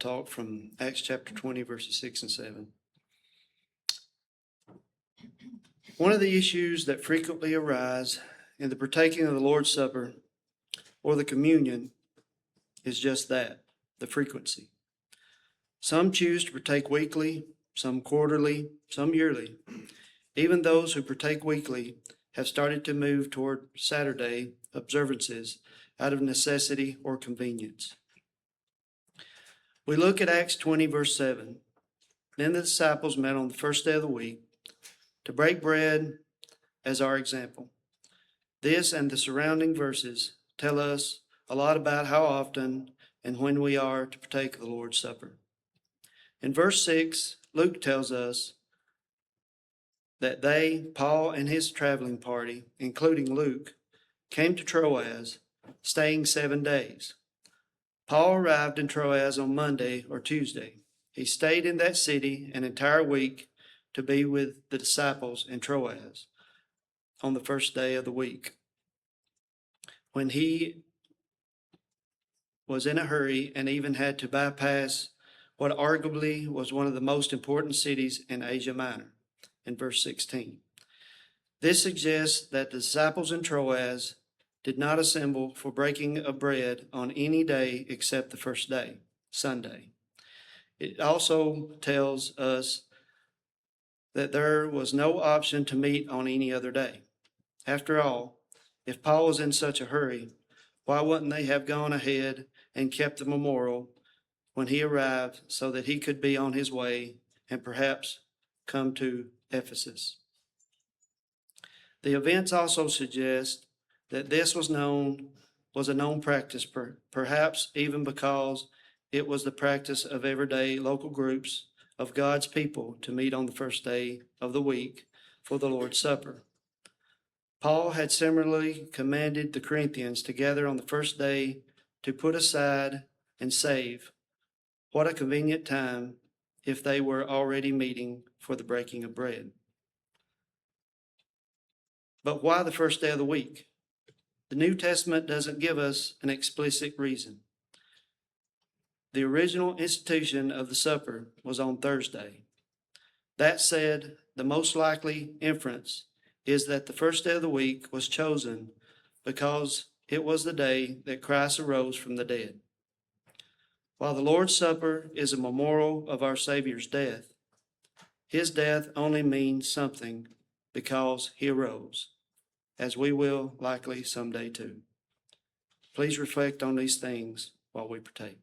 talk from Acts chapter 20, verses 6 and 7. One of the issues that frequently arise in the partaking of the Lord's Supper or the communion is just that, the frequency. Some choose to partake weekly, some quarterly, some yearly. Even those who partake weekly have started to move toward Saturday observances out of necessity or convenience. We look at Acts 20, verse 7. Then the disciples met on the first day of the week to break bread as our example. This and the surrounding verses tell us a lot about how often and when we are to partake of the Lord's Supper. In verse 6, Luke tells us that they, Paul and his traveling party, including Luke, came to Troas, staying 7 days. Paul arrived in Troas on Monday or Tuesday. He stayed in that city an entire week to be with the disciples in Troas on the first day of the week, when he was in a hurry and even had to bypass what arguably was one of the most important cities in Asia Minor, in verse 16. This suggests that the disciples in Troas did not assemble for breaking of bread on any day except the first day, Sunday. It also tells us that there was no option to meet on any other day. After all, if Paul was in such a hurry, why wouldn't they have gone ahead and kept the memorial when he arrived so that he could be on his way and perhaps come to Ephesus? The events also suggest that this was a known practice, perhaps even because it was the practice of everyday local groups of God's people to meet on the first day of the week for the Lord's Supper. Paul had similarly commanded the Corinthians to gather on the first day to put aside and save. What a convenient time if they were already meeting for the breaking of bread. But why the first day of the week? The New Testament doesn't give us an explicit reason. The original institution of the supper was on Thursday. That said, the most likely inference is that the first day of the week was chosen because it was the day that Christ arose from the dead. While the Lord's Supper is a memorial of our Savior's death, his death only means something because he arose, as we will likely someday too. Please reflect on these things while we partake.